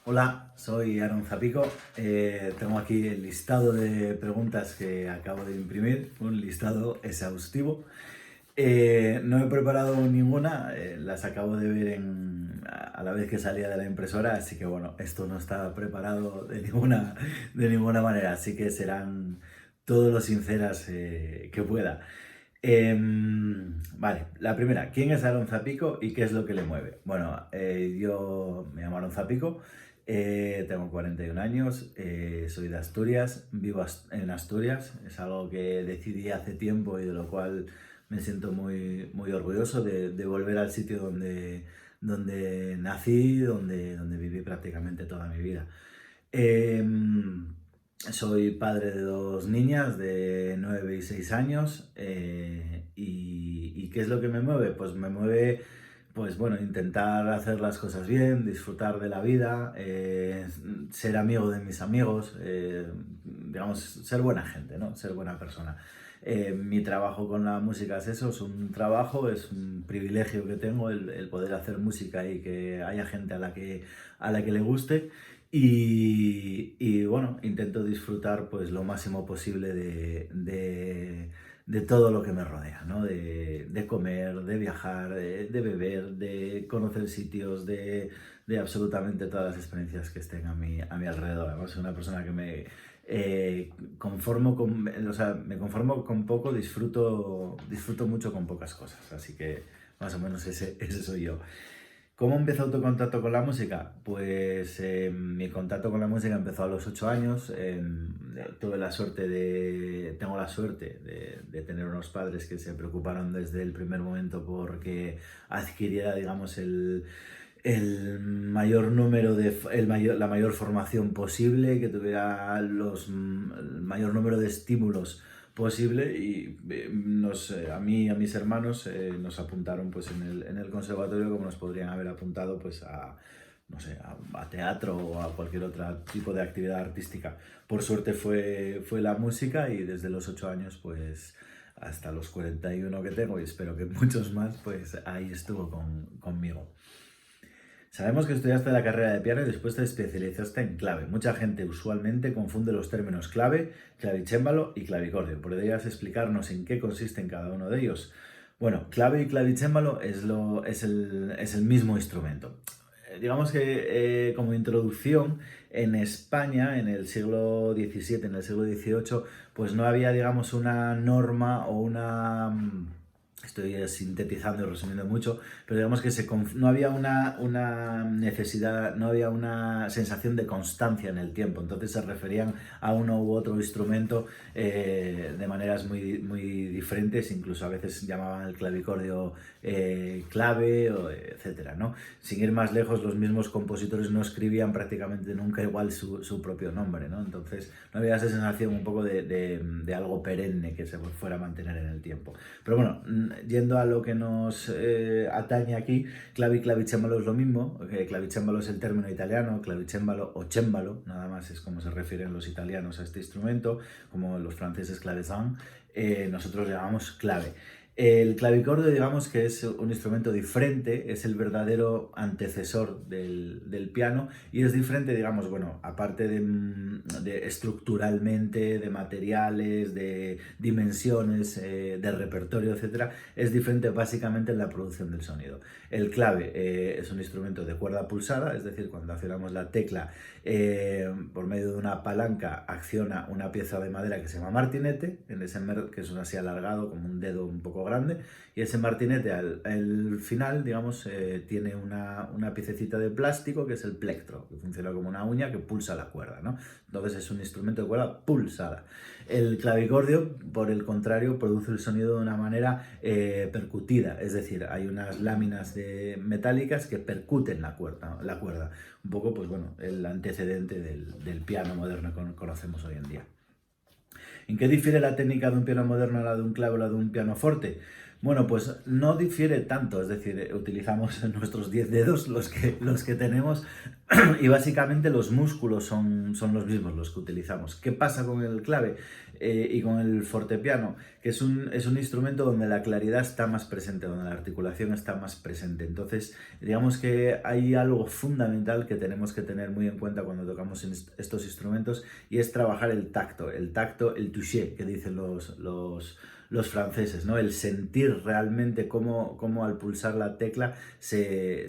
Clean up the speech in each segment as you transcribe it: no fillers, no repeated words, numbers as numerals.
Hola, soy Aaron Zapico. Tengo aquí el listado de preguntas que acabo de imprimir, un listado exhaustivo. No he preparado ninguna, las acabo de ver a la vez que salía de la impresora, así que bueno, esto no está preparado de ninguna manera, así que serán todo lo sinceras que pueda. Vale, la primera, ¿quién es Aaron Zapico y qué es lo que le mueve? Bueno, yo me llamo Aaron Zapico, tengo 41 años, soy de Asturias, vivo en Asturias, es algo que decidí hace tiempo y de lo cual me siento muy, muy orgulloso de volver al sitio donde nací, donde viví prácticamente toda mi vida. Soy padre de dos niñas de 9 y 6 años. ¿Y qué es lo que me mueve? Pues me mueve, pues bueno, intentar hacer las cosas bien, disfrutar de la vida, ser amigo de mis amigos, digamos, ser buena gente, ¿no? Ser buena persona. Mi trabajo con la música es eso, es un trabajo, es un privilegio que tengo el poder hacer música y que haya gente a la que le guste. Y bueno, intento disfrutar pues lo máximo posible de todo lo que me rodea, ¿no? De comer, de viajar, de beber, de conocer sitios, de absolutamente todas las experiencias que estén a mi alrededor. Además, soy una persona que me conformo con poco, disfruto mucho con pocas cosas, así que más o menos ese soy yo. ¿Cómo empezó tu contacto con la música? Pues mi contacto con la música empezó a los 8 años. Tengo la suerte de tener unos padres que se preocuparon desde el primer momento porque adquiriera, digamos, la mayor formación posible, que tuviera el mayor número de estímulos posible y a mí y a mis hermanos nos apuntaron pues en el conservatorio como nos podrían haber apuntado pues no sé, a teatro o a cualquier otro tipo de actividad artística. Por suerte fue la música y desde los 8 años pues hasta los 41 que tengo y espero que muchos más, pues ahí estuvo conmigo. Sabemos que estudiaste la carrera de piano y después te especializaste en clave. Mucha gente usualmente confunde los términos clave, clavicémbalo y clavicordio. ¿Podrías explicarnos en qué consisten cada uno de ellos? Bueno, clave y clavicémbalo es el mismo instrumento. Digamos que como introducción, en España, en el siglo XVII, en el siglo XVIII, pues no había, digamos, una norma o estoy sintetizando y resumiendo mucho, pero digamos que no había una necesidad, no había una sensación de constancia en el tiempo, entonces se referían a uno u otro instrumento de maneras muy, muy diferentes, incluso a veces llamaban el clavicordio clave, etcétera, ¿no? Sin ir más lejos, los mismos compositores no escribían prácticamente nunca igual su propio nombre, ¿no? Entonces no había esa sensación un poco de algo perenne que se fuera a mantener en el tiempo. Pero bueno, yendo a lo que nos atañe aquí, clave y clavicémbalo es lo mismo. Clavicémbalo es el término italiano, clavicémbalo o cémbalo, nada más es como se refieren los italianos a este instrumento, como los franceses clavecin, nosotros le llamamos clave. El clavicordio, digamos que es un instrumento diferente, es el verdadero antecesor del piano y es diferente, digamos, bueno, aparte de estructuralmente, de materiales, de dimensiones, de repertorio, etcétera, es diferente básicamente en la producción del sonido. El clave es un instrumento de cuerda pulsada, es decir, cuando accionamos la tecla por medio de una palanca acciona una pieza de madera que se llama martinete, que es así alargado como un dedo un poco grande, y ese martinete al final, digamos, tiene una piececita de plástico que es el plectro, que funciona como una uña que pulsa la cuerda, ¿no? Entonces es un instrumento de cuerda pulsada. El clavicordio, por el contrario, produce el sonido de una manera percutida, es decir, hay unas láminas metálicas que percuten la cuerda. Un poco, pues bueno, el antecedente del piano moderno que conocemos hoy en día. ¿En qué difiere la técnica de un piano moderno a la de un clave o la de un pianoforte? Bueno, pues no difiere tanto, es decir, utilizamos nuestros 10 dedos, los que tenemos, y básicamente los músculos son los mismos los que utilizamos. ¿Qué pasa con el clave y con el fortepiano? Que es un instrumento donde la claridad está más presente, donde la articulación está más presente. Entonces, digamos que hay algo fundamental que tenemos que tener muy en cuenta cuando tocamos estos instrumentos, y es trabajar el tacto, el touché, que dicen los franceses, ¿no? El sentir realmente cómo al pulsar la tecla se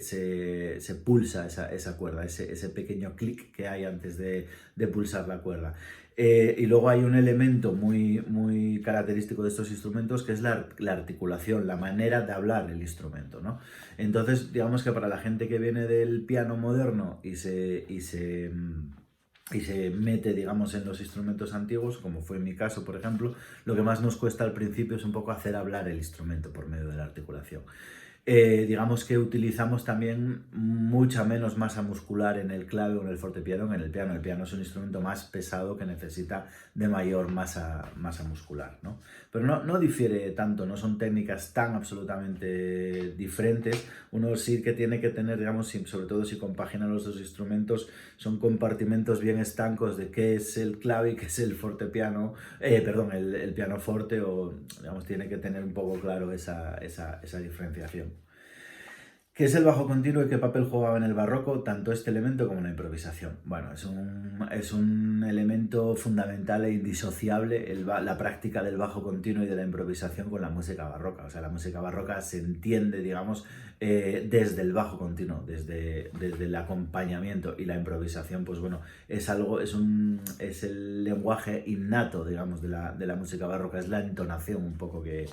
pulsa esa cuerda, ese pequeño clic que hay antes de pulsar la cuerda. Y luego hay un elemento muy característico de estos instrumentos, que es la articulación, la manera de hablar el instrumento, ¿no? Entonces, digamos que para la gente que viene del piano moderno y se mete, digamos, en los instrumentos antiguos, como fue en mi caso, por ejemplo, lo que más nos cuesta al principio es un poco hacer hablar el instrumento por medio de la articulación. Digamos que utilizamos también mucha menos masa muscular en el clave o en el fortepiano que en el piano. El piano es un instrumento más pesado que necesita de mayor masa muscular, ¿no? Pero no difiere tanto, no son técnicas tan absolutamente diferentes. Uno sí que tiene que tener, digamos, sobre todo si compaginan los dos instrumentos, son compartimentos bien estancos de qué es el clave y qué es el fortepiano, el pianoforte, o digamos, tiene que tener un poco claro esa diferenciación. ¿Qué es el bajo continuo y qué papel jugaba en el barroco tanto este elemento como la improvisación? Bueno, es un elemento fundamental e indisociable la práctica del bajo continuo y de la improvisación con la música barroca. O sea, la música barroca se entiende, digamos, desde el bajo continuo, desde el acompañamiento, y la improvisación, pues bueno, es el lenguaje innato, digamos, de la música barroca, es la entonación un poco que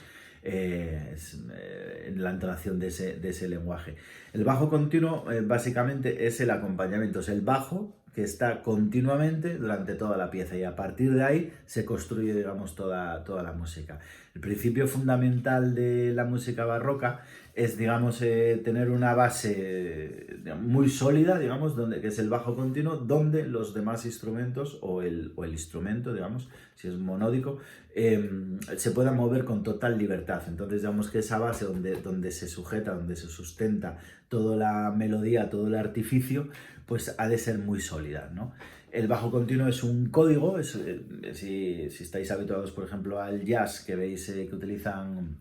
la entonación de ese lenguaje. El bajo continuo básicamente es el acompañamiento, es el bajo que está continuamente durante toda la pieza, y a partir de ahí se construye, digamos, toda la música. El principio fundamental de la música barroca es, digamos, tener una base muy sólida, digamos, que es el bajo continuo, donde los demás instrumentos o el instrumento, digamos, si es monódico, se puedan mover con total libertad. Entonces, digamos que esa base donde se sujeta, donde se sustenta toda la melodía, todo el artificio, pues ha de ser muy sólida, ¿no? El bajo continuo es un código, si estáis habituados, por ejemplo, al jazz, que veis que utilizan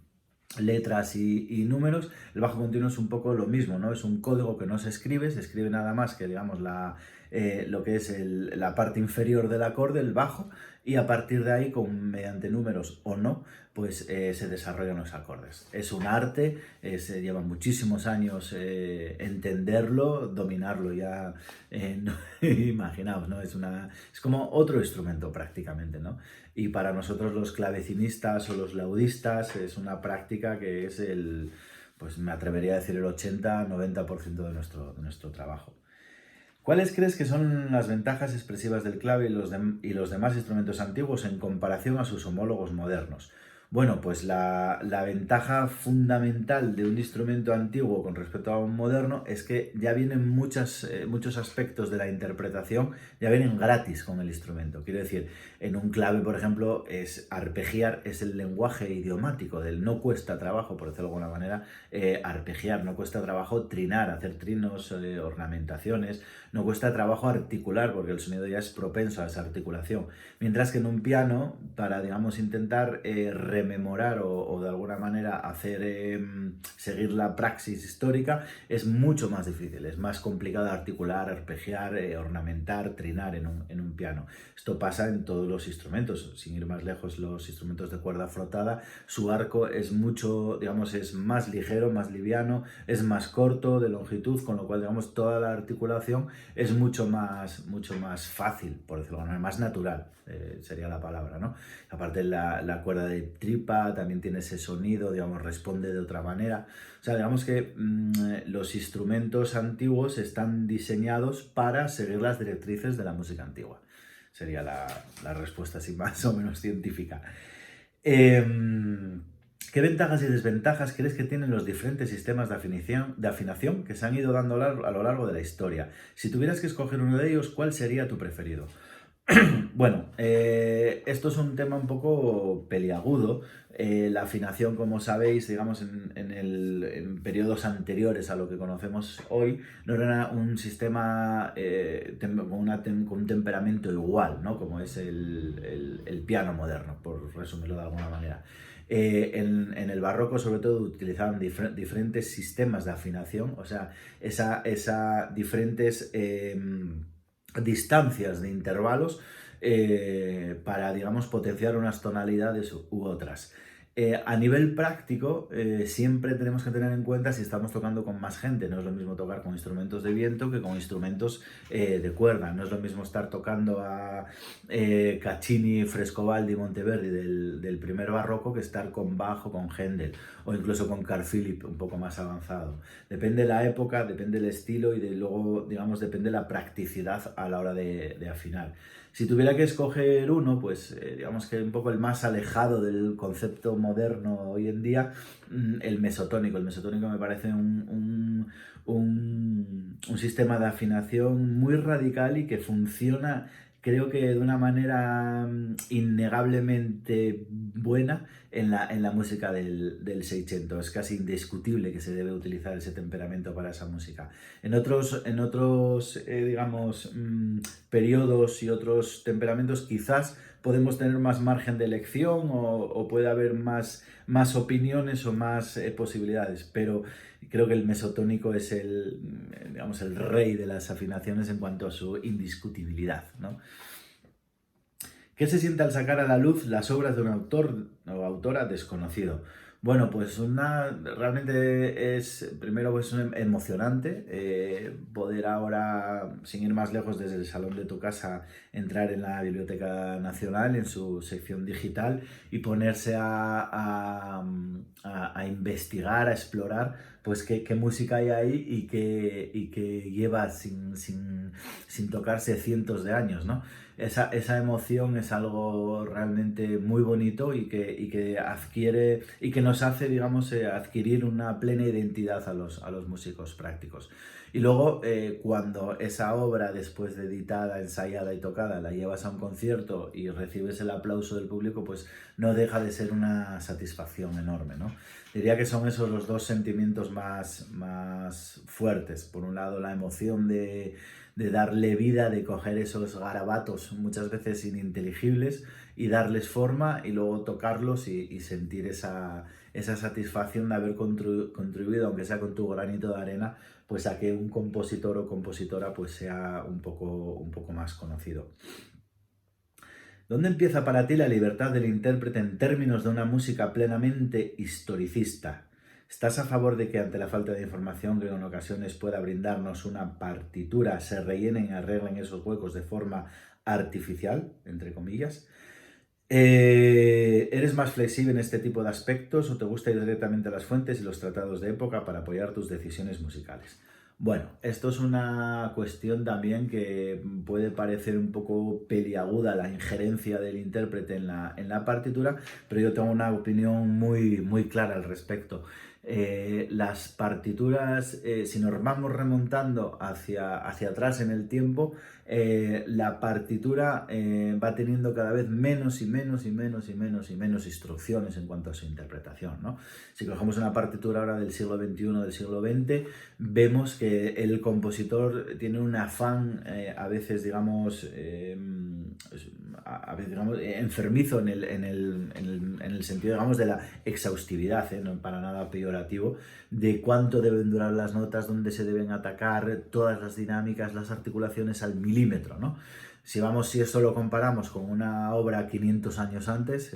letras y números, el bajo continuo es un poco lo mismo, ¿no? Es un código que no se escribe nada más que, digamos, lo que es la parte inferior del acorde, el bajo, y a partir de ahí, mediante números o no, pues se desarrollan los acordes. Es un arte, se lleva muchísimos años entenderlo, dominarlo ya, no, imaginaos, ¿no? Es como otro instrumento prácticamente, ¿no? Y para nosotros los clavecinistas o los laudistas es una práctica que es pues me atrevería a decir el 80-90% de nuestro trabajo. ¿Cuáles crees que son las ventajas expresivas del clave y los demás instrumentos antiguos en comparación a sus homólogos modernos? Bueno, pues la ventaja fundamental de un instrumento antiguo con respecto a un moderno es que ya vienen muchos aspectos de la interpretación, ya vienen gratis con el instrumento. Quiero decir, en un clave, por ejemplo, arpegiar es el lenguaje idiomático no cuesta trabajo, por decirlo de alguna manera, arpegiar, no cuesta trabajo trinar, hacer trinos, ornamentaciones, no cuesta trabajo articular, porque el sonido ya es propenso a esa articulación. Mientras que en un piano, para, digamos, intentar rememorar o de alguna manera seguir la praxis histórica, es mucho más difícil, es más complicado articular, arpegiar, ornamentar, trinar en un piano. Esto pasa en todos los instrumentos, sin ir más lejos, los instrumentos de cuerda frotada, su arco es es más ligero, más liviano, es más corto de longitud, con lo cual, digamos, toda la articulación es mucho más fácil, por decirlo de alguna manera, más natural, sería la palabra, ¿no? Aparte, la cuerda de tripa también tiene ese sonido, digamos, responde de otra manera. O sea, digamos que los instrumentos antiguos están diseñados para seguir las directrices de la música antigua. Sería la respuesta así más o menos científica. ¿Qué ventajas y desventajas crees que tienen los diferentes sistemas de afinación que se han ido dando a lo largo de la historia? Si tuvieras que escoger uno de ellos, ¿cuál sería tu preferido? Bueno, esto es un tema un poco peliagudo. La afinación, como sabéis, digamos, en periodos anteriores a lo que conocemos hoy, no era un sistema con un temperamento igual, ¿no? Como es el piano moderno, por resumirlo de alguna manera. En el barroco, sobre todo, utilizaban diferentes sistemas de afinación, o sea, diferentes distancias de intervalos para, digamos, potenciar unas tonalidades u otras. A nivel práctico, siempre tenemos que tener en cuenta si estamos tocando con más gente. No es lo mismo tocar con instrumentos de viento que con instrumentos de cuerda. No es lo mismo estar tocando a Caccini, Frescobaldi, Monteverdi del primer barroco que estar con Bach o con Händel o incluso con Carl Philipp un poco más avanzado. Depende de la época, depende del estilo y luego, digamos, depende de la practicidad a la hora de afinar. Si tuviera que escoger uno, pues digamos que un poco el más alejado del concepto moderno hoy en día, el mesotónico. El mesotónico me parece un sistema de afinación muy radical y que funciona, creo que de una manera innegablemente buena en la música del Seicento. Es casi indiscutible que se debe utilizar ese temperamento para esa música. En otros digamos, periodos y otros temperamentos, quizás podemos tener más margen de elección o puede haber más opiniones o más posibilidades, pero creo que el mesotónico es digamos, el rey de las afinaciones en cuanto a su indiscutibilidad, ¿no? ¿Qué se siente al sacar a la luz las obras de un autor o autora desconocido? Bueno, pues realmente es, primero pues emocionante poder ahora, sin ir más lejos desde el salón de tu casa, entrar en la Biblioteca Nacional, en su sección digital y ponerse a investigar, a explorar, pues qué música hay ahí y que lleva sin tocarse cientos de años, ¿no? Esa emoción es algo realmente muy bonito y que adquiere y que nos hace, digamos, adquirir una plena identidad a los músicos prácticos. Y luego, cuando esa obra, después de editada, ensayada y tocada, la llevas a un concierto y recibes el aplauso del público, pues no deja de ser una satisfacción enorme, ¿no? Diría que son esos los dos sentimientos más fuertes. Por un lado, la emoción de darle vida, de coger esos garabatos muchas veces ininteligibles y darles forma y luego tocarlos y sentir esa satisfacción de haber contribuido, aunque sea con tu granito de arena, pues a que un compositor o compositora pues sea un poco más conocido. ¿Dónde empieza para ti la libertad del intérprete en términos de una música plenamente historicista? ¿Estás a favor de que ante la falta de información que en ocasiones pueda brindarnos una partitura se rellenen y arreglen esos huecos de forma artificial, entre comillas? ¿Eres más flexible en este tipo de aspectos o te gusta ir directamente a las fuentes y los tratados de época para apoyar tus decisiones musicales? Bueno, esto es una cuestión también que puede parecer un poco peliaguda, la injerencia del intérprete en la partitura, pero yo tengo una opinión muy clara al respecto. Las partituras, si nos vamos remontando hacia atrás en el tiempo, la partitura va teniendo cada vez menos y menos instrucciones en cuanto a su interpretación, ¿no? Si cogemos una partitura ahora del siglo XXI, del siglo XX, vemos que el compositor tiene un afán a veces, digamos, enfermizo en el sentido, digamos, de la exhaustividad, no para nada peyorativo, de cuánto deben durar las notas, dónde se deben atacar, todas las dinámicas, las articulaciones al milímetro, ¿no? Si eso lo comparamos con una obra 500 años antes,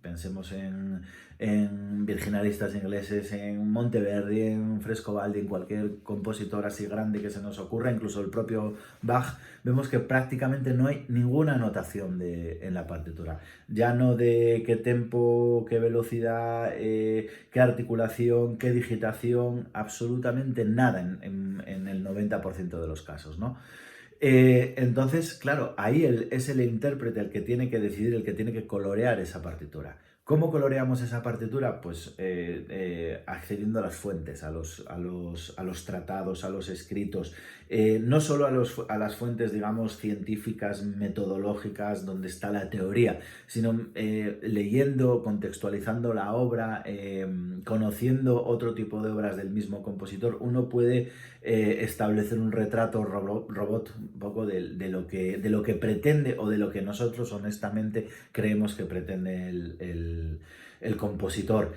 pensemos en virginalistas ingleses, en Monteverdi, en Frescobaldi, en cualquier compositor así grande que se nos ocurra, incluso el propio Bach, vemos que prácticamente no hay ninguna anotación en la partitura. Ya no de qué tempo, qué velocidad, qué articulación, qué digitación, absolutamente nada en el 90% de los casos, ¿no? Entonces, claro, ahí es el intérprete el que tiene que decidir, el que tiene que colorear esa partitura. ¿Cómo coloreamos esa partitura? Pues accediendo a las fuentes, a los tratados, a los escritos, no solo a las fuentes, digamos, científicas, metodológicas, donde está la teoría, sino leyendo, contextualizando la obra, conociendo otro tipo de obras del mismo compositor, uno puede establecer un retrato robot un poco de lo que pretende o de lo que nosotros honestamente creemos que pretende el compositor.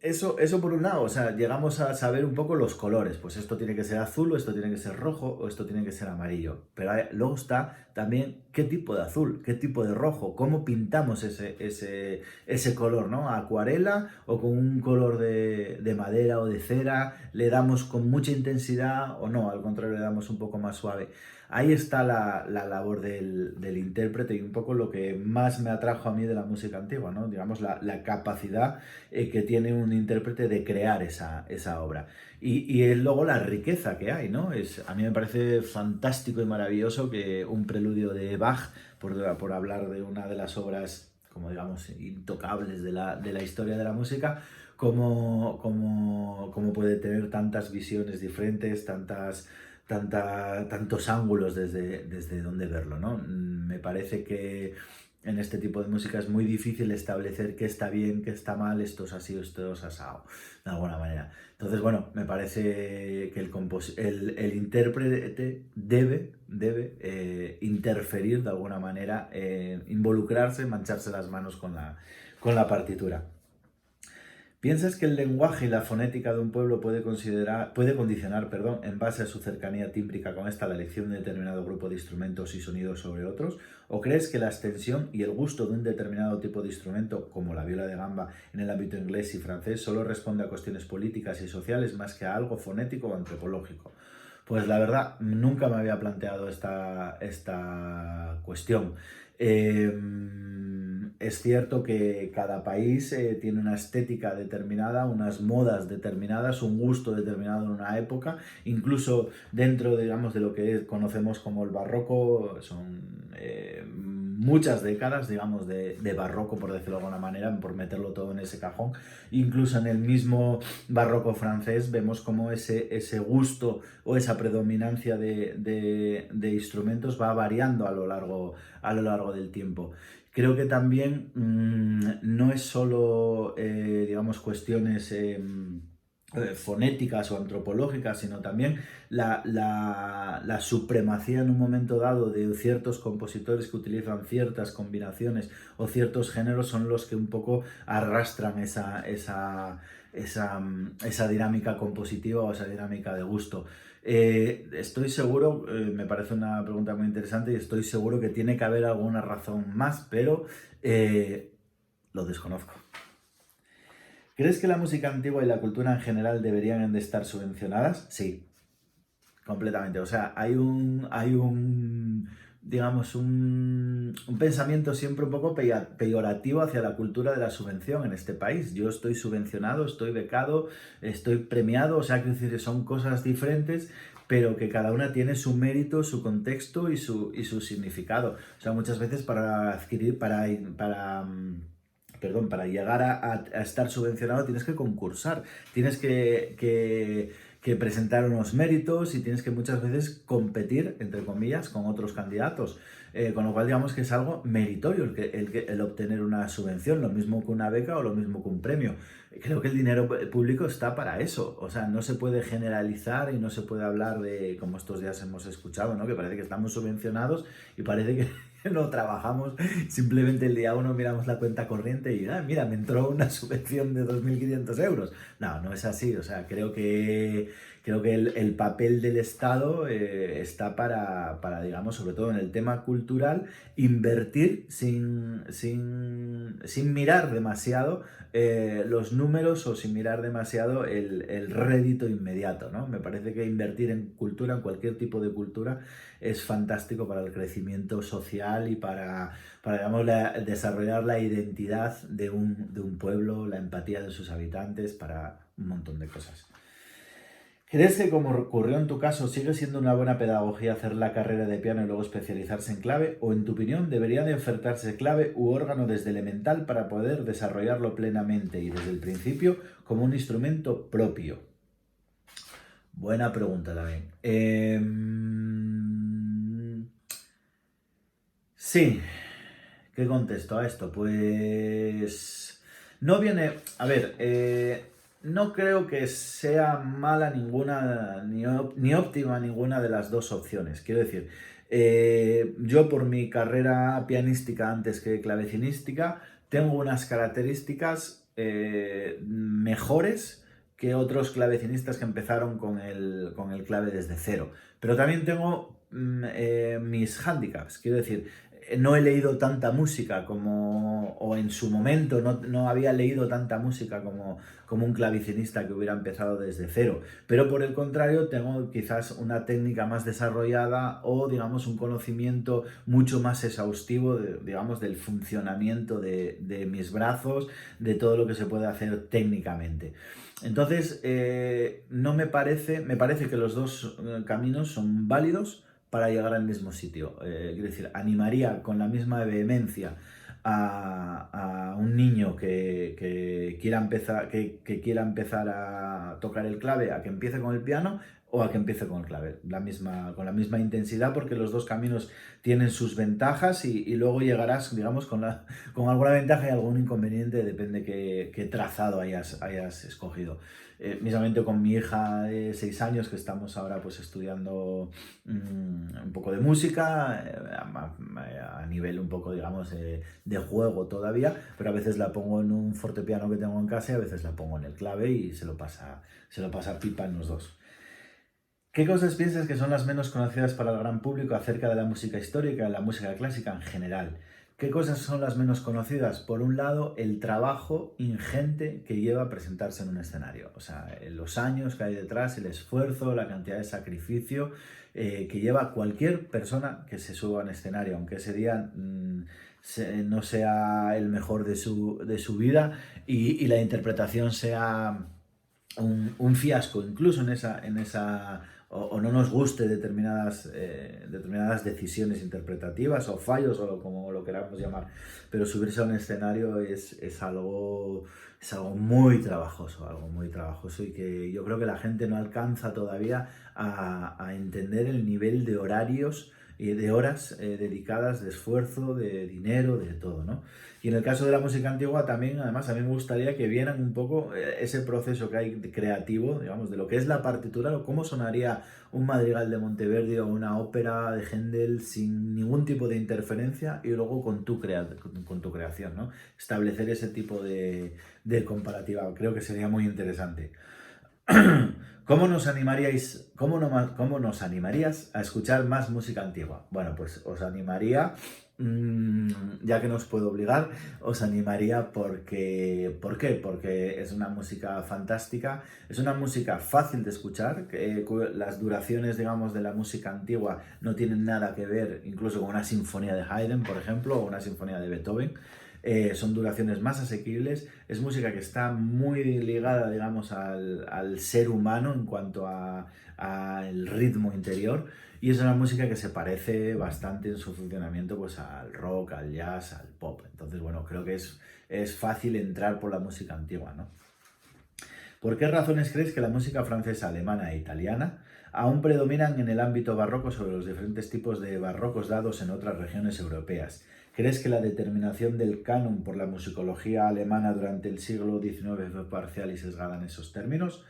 Eso por un lado, o sea, llegamos a saber un poco los colores, pues esto tiene que ser azul, o esto tiene que ser rojo, o esto tiene que ser amarillo. Pero luego está también qué tipo de azul, qué tipo de rojo, cómo pintamos ese color, ¿no? Acuarela o con un color de madera o de cera, le damos con mucha intensidad o no, al contrario, le damos un poco más suave. Ahí está la labor del intérprete y un poco lo que más me atrajo a mí de la música antigua, ¿no? Digamos, la capacidad que tiene un intérprete de crear esa obra. Y luego la riqueza que hay, ¿no? A mí me parece fantástico y maravilloso que un preludio de Bach, por hablar de una de las obras, como digamos, intocables de la historia de la música, cómo puede tener tantas visiones diferentes, tantos ángulos desde donde verlo, ¿no? Me parece que en este tipo de música es muy difícil establecer qué está bien, qué está mal, esto es así, esto es asado, de alguna manera. Entonces, bueno, me parece que el intérprete debe interferir de alguna manera, involucrarse, mancharse las manos con la partitura. ¿Piensas que el lenguaje y la fonética de un pueblo puede condicionar, perdón, en base a su cercanía tímbrica con esta la elección de determinado grupo de instrumentos y sonidos sobre otros? ¿O crees que la extensión y el gusto de un determinado tipo de instrumento, como la viola de gamba en el ámbito inglés y francés, solo responde a cuestiones políticas y sociales más que a algo fonético o antropológico? Pues la verdad, nunca me había planteado esta cuestión. Eh, es cierto que cada país tiene una estética determinada, unas modas determinadas, un gusto determinado en una época, incluso dentro, digamos, de lo que conocemos como el barroco, son muchas décadas, digamos, de barroco, por decirlo de alguna manera, por meterlo todo en ese cajón. Incluso en el mismo barroco francés vemos como ese gusto o esa predominancia de instrumentos va variando a lo largo del tiempo. Creo que también no es solo, digamos, cuestiones fonéticas o antropológicas, sino también la supremacía en un momento dado de ciertos compositores que utilizan ciertas combinaciones o ciertos géneros son los que un poco arrastran esa dinámica compositiva o esa dinámica de gusto. Estoy seguro, me parece una pregunta muy interesante y estoy seguro que tiene que haber alguna razón más, pero lo desconozco. ¿Crees que la música antigua y la cultura en general deberían de estar subvencionadas? Sí, completamente. O sea, digamos, un pensamiento siempre un poco peyorativo hacia la cultura de la subvención en este país. Yo estoy subvencionado, estoy becado, estoy premiado, o sea, quiero decir, son cosas diferentes, pero que cada una tiene su mérito, su contexto y su significado. O sea, muchas veces para llegar a estar subvencionado tienes que concursar, tienes que presentar unos méritos y tienes que muchas veces competir, entre comillas, con otros candidatos. Con lo cual digamos que es algo meritorio el obtener una subvención, lo mismo que una beca o lo mismo que un premio. Creo que el dinero público está para eso, o sea, no se puede generalizar y no se puede hablar de, como estos días hemos escuchado, ¿no? Que parece que estamos subvencionados y parece que no trabajamos, simplemente el día uno miramos la cuenta corriente y, mira, me entró una subvención de 2.500 euros. No, no es así, o sea, creo que el papel del Estado está para, digamos, sobre todo en el tema cultural, invertir sin mirar demasiado los números o sin mirar demasiado el rédito inmediato, ¿no? Me parece que invertir en cultura, en cualquier tipo de cultura, es fantástico para el crecimiento social y para digamos, desarrollar la identidad de un pueblo, la empatía de sus habitantes, para un montón de cosas. ¿Crees que, como ocurrió en tu caso, sigue siendo una buena pedagogía hacer la carrera de piano y luego especializarse en clave? ¿O en tu opinión debería de ofertarse clave u órgano desde elemental para poder desarrollarlo plenamente y desde el principio como un instrumento propio? Buena pregunta también. Sí, ¿qué contesto a esto? Pues no viene, a ver, no creo que sea mala ninguna, ni óptima ninguna de las dos opciones. Quiero decir, yo por mi carrera pianística antes que clavecinística, tengo unas características mejores que otros clavecinistas que empezaron con el clave desde cero. Pero también tengo mis handicaps, quiero decir, no he leído tanta música como, o en su momento no había leído tanta música como un clavecinista que hubiera empezado desde cero, pero por el contrario tengo quizás una técnica más desarrollada o digamos un conocimiento mucho más exhaustivo digamos del funcionamiento de mis brazos, de todo lo que se puede hacer técnicamente. Entonces, no me parece que los dos caminos son válidos para llegar al mismo sitio. Quiero decir, animaría con la misma vehemencia a un niño que quiera empezar a tocar el clave, a que empiece con el piano o a que empiece con el clave, con la misma intensidad, porque los dos caminos tienen sus ventajas y luego llegarás, digamos, con alguna ventaja y algún inconveniente, depende qué trazado hayas escogido. Mismamente con mi hija de 6 años, que estamos ahora pues estudiando un poco de música, a nivel un poco, digamos, de juego todavía, pero a veces la pongo en un fortepiano que tengo en casa y a veces la pongo en el clave y se lo pasa pipa en los dos. ¿Qué cosas piensas que son las menos conocidas para el gran público acerca de la música histórica y la música clásica en general? ¿Qué cosas son las menos conocidas? Por un lado, el trabajo ingente que lleva a presentarse en un escenario. O sea, los años que hay detrás, el esfuerzo, la cantidad de sacrificio que lleva cualquier persona que se suba a un escenario, aunque ese día no sea el mejor de su vida y la interpretación sea un fiasco, incluso en esa o no nos guste determinadas decisiones interpretativas o fallos o como lo queramos llamar, pero subirse a un escenario es algo muy trabajoso y que yo creo que la gente no alcanza todavía a entender el nivel de horarios y de horas dedicadas, de esfuerzo, de dinero, de todo, ¿no? Y en el caso de la música antigua también, además, a mí me gustaría que vieran un poco ese proceso que hay creativo, digamos, de lo que es la partitura o cómo sonaría un madrigal de Monteverdi o una ópera de Händel sin ningún tipo de interferencia y luego con tu creación, ¿no? Establecer ese tipo de comparativa, creo que sería muy interesante. ¿Cómo nos animarías a escuchar más música antigua? Bueno, pues os animaría, ya que no os puedo obligar, os animaría porque, ¿por qué? Porque es una música fantástica, es una música fácil de escuchar, las duraciones, digamos, de la música antigua no tienen nada que ver incluso con una sinfonía de Haydn, por ejemplo, o una sinfonía de Beethoven. Son duraciones más asequibles, es música que está muy ligada, digamos, al ser humano en cuanto a el ritmo interior y es una música que se parece bastante en su funcionamiento pues al rock, al jazz, al pop. Entonces, bueno, creo que es fácil entrar por la música antigua, ¿no? ¿Por qué razones crees que la música francesa, alemana e italiana aún predominan en el ámbito barroco sobre los diferentes tipos de barrocos dados en otras regiones europeas? ¿Crees que la determinación del canon por la musicología alemana durante el siglo XIX fue parcial y sesgada en esos términos?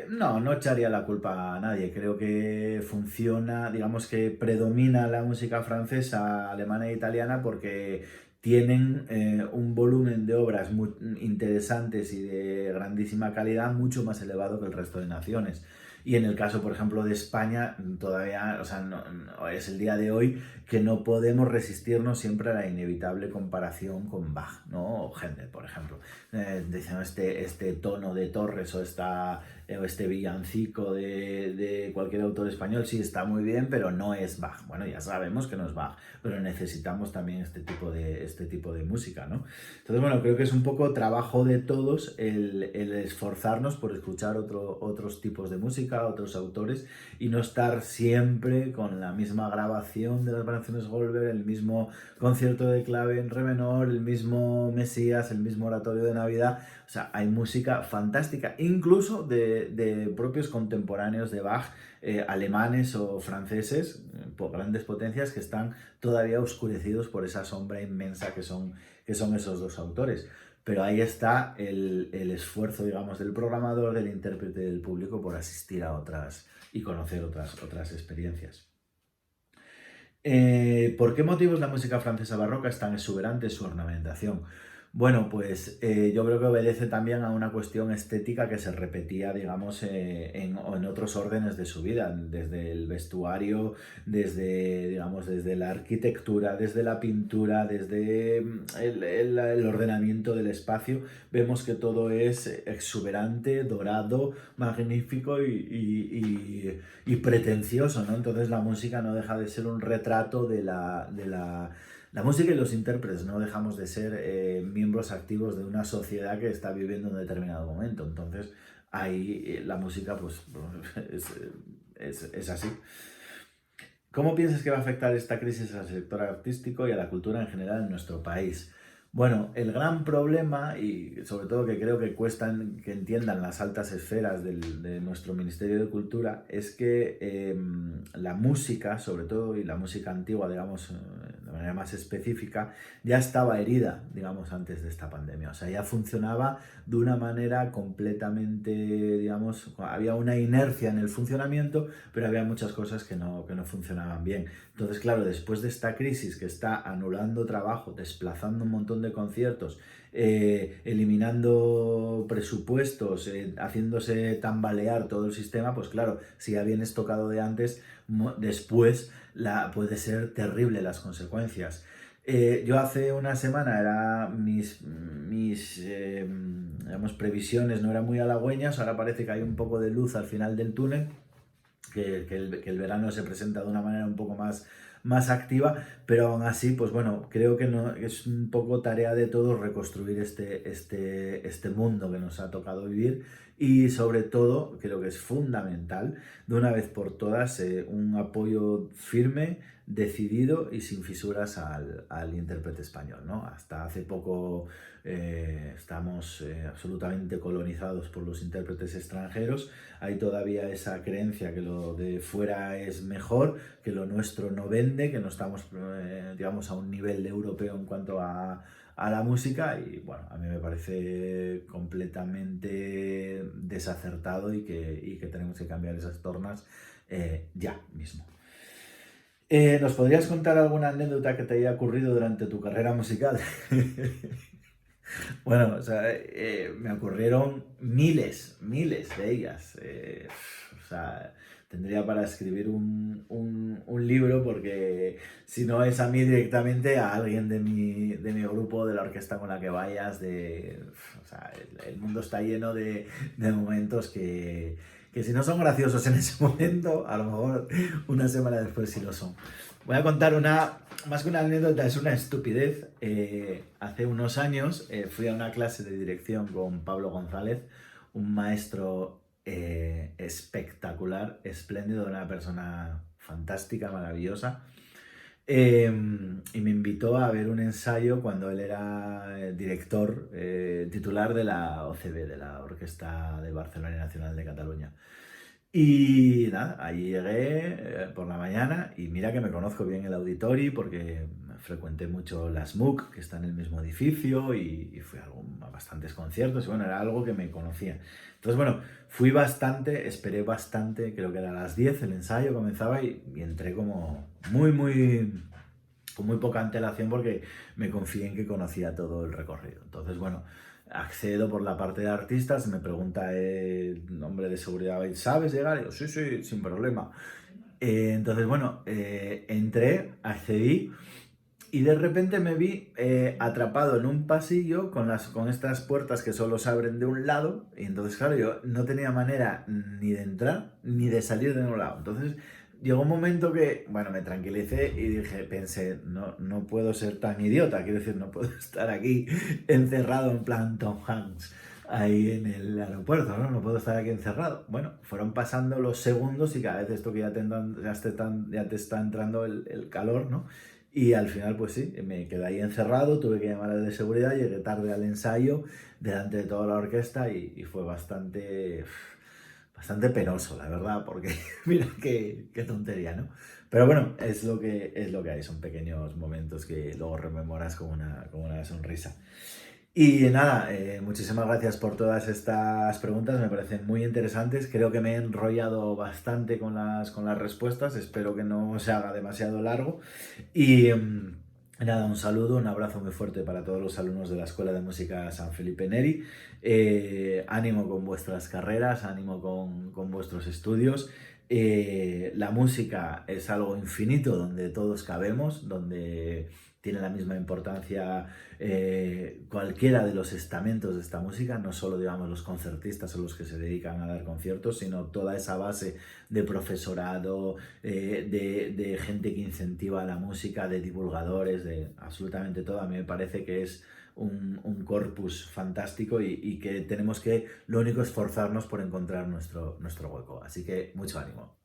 No echaría la culpa a nadie. Creo que funciona, digamos que predomina la música francesa, alemana e italiana porque tienen un volumen de obras muy interesantes y de grandísima calidad mucho más elevado que el resto de naciones. Y en el caso, por ejemplo, de España, todavía, o sea, es el día de hoy que no podemos resistirnos siempre a la inevitable comparación con Bach, ¿no? O Händel, por ejemplo. Dicen este tono de Torres o o este villancico de cualquier autor español, sí, está muy bien, pero no es Bach. Bueno, ya sabemos que no es Bach, pero necesitamos también este tipo de música, ¿no? Entonces, bueno, creo que es un poco trabajo de todos el esforzarnos por escuchar otros tipos de música, otros autores, y no estar siempre con la misma grabación de las variaciones Goldberg, el mismo concierto de clave en re menor, el mismo Mesías, el mismo oratorio de Navidad. O sea, hay música fantástica, incluso de propios contemporáneos de Bach, alemanes o franceses, por grandes potencias, que están todavía oscurecidos por esa sombra inmensa que son esos dos autores. Pero ahí está el esfuerzo, digamos, del programador, del intérprete, del público por asistir a otras y conocer otras experiencias. ¿Por qué motivos la música francesa barroca es tan exuberante en su ornamentación? Bueno, pues yo creo que obedece también a una cuestión estética que se repetía, digamos, en otros órdenes de su vida, desde el vestuario, desde la arquitectura, desde la pintura, desde el ordenamiento del espacio. Vemos que todo es exuberante, dorado, magnífico y pretencioso, ¿no? Entonces la música no deja de ser un retrato de la música, y los intérpretes no dejamos de ser miembros activos de una sociedad que está viviendo un determinado momento. Entonces ahí la música pues es así. ¿Cómo piensas que va a afectar esta crisis al sector artístico y a la cultura en general en nuestro país? Bueno, el gran problema, y sobre todo que creo que cuesta que entiendan las altas esferas de nuestro Ministerio de Cultura, es que la música, sobre todo, y la música antigua, digamos, de manera más específica, ya estaba herida, digamos, antes de esta pandemia. O sea, ya funcionaba de una manera completamente, digamos, había una inercia en el funcionamiento, pero había muchas cosas que no funcionaban bien. Entonces, claro, después de esta crisis que está anulando trabajo, desplazando un montón de conciertos, eliminando presupuestos, haciéndose tambalear todo el sistema, pues claro, si ya vienes tocado de antes, después puede ser terrible las consecuencias. Yo hace una semana digamos, previsiones no eran muy halagüeñas, ahora parece que hay un poco de luz al final del túnel, que el verano se presenta de una manera un poco más activa, pero aún así, pues bueno, creo que no, es un poco tarea de todos reconstruir este mundo que nos ha tocado vivir, y sobre todo, creo que es fundamental, de una vez por todas, un apoyo firme, decidido y sin fisuras al intérprete español, ¿no? Hasta hace poco estamos absolutamente colonizados por los intérpretes extranjeros. Hay todavía esa creencia que lo de fuera es mejor, que lo nuestro no vende, que no estamos, digamos, a un nivel europeo en cuanto a la música, y bueno, a mí me parece completamente desacertado y que tenemos que cambiar esas tornas ya mismo. ¿Nos podrías contar alguna anécdota que te haya ocurrido durante tu carrera musical? Bueno, o sea, me ocurrieron miles de ellas. O sea, tendría para escribir un libro, porque si no es a mí directamente, a alguien de mi grupo, de la orquesta con la que vayas, o sea, el mundo está lleno de momentos que si no son graciosos en ese momento, a lo mejor una semana después sí lo son. Voy a contar más que una anécdota, es una estupidez. Hace unos años fui a una clase de dirección con Pablo González, un maestro espectacular, espléndido, una persona fantástica, maravillosa. Y me invitó a ver un ensayo cuando él era director titular de la OCB, de la Orquesta de Barcelona y Nacional de Cataluña. Y nada, allí llegué por la mañana, y mira que me conozco bien el auditorio porque frecuenté mucho las MUC, que está en el mismo edificio, y fui a bastantes conciertos, y bueno, era algo que me conocía. Entonces, bueno, fui bastante, esperé bastante, creo que era a las 10 el ensayo comenzaba, y entré como con muy poca antelación, porque me confié en que conocía todo el recorrido. Entonces, bueno, accedo por la parte de artistas, me pregunta el hombre de seguridad, ¿sabes llegar? Y yo, sí, sin problema. Entonces, bueno, entré, accedí, Y de repente me vi atrapado en un pasillo con estas puertas que solo se abren de un lado. Y entonces, claro, yo no tenía manera ni de entrar ni de salir de un lado. Entonces llegó un momento que, bueno, me tranquilicé y dije, pensé, no, no puedo ser tan idiota. Quiero decir, no puedo estar aquí encerrado en plan Tom Hanks ahí en el aeropuerto, ¿no? No puedo estar aquí encerrado. Bueno, fueron pasando los segundos y cada vez esto que ya te está entrando el calor, ¿no? Y al final, pues sí, me quedé ahí encerrado, tuve que llamar al de seguridad, llegué tarde al ensayo, delante de toda la orquesta y fue bastante penoso, la verdad, porque mira qué tontería, ¿no? Pero bueno, es lo que hay, son pequeños momentos que luego rememoras con una sonrisa. Y nada, muchísimas gracias por todas estas preguntas, me parecen muy interesantes. Creo que me he enrollado bastante con las respuestas, espero que no se haga demasiado largo. Y nada, un saludo, un abrazo muy fuerte para todos los alumnos de la Escuela de Música San Felipe Neri. Ánimo con vuestras carreras, ánimo con vuestros estudios. La música es algo infinito donde todos cabemos, donde tiene la misma importancia cualquiera de los estamentos de esta música, no solo digamos los concertistas o los que se dedican a dar conciertos, sino toda esa base de profesorado, de gente que incentiva la música, de divulgadores, de absolutamente todo. A mí me parece que es un corpus fantástico y que tenemos que, lo único, esforzarnos por encontrar nuestro hueco. Así que mucho ánimo.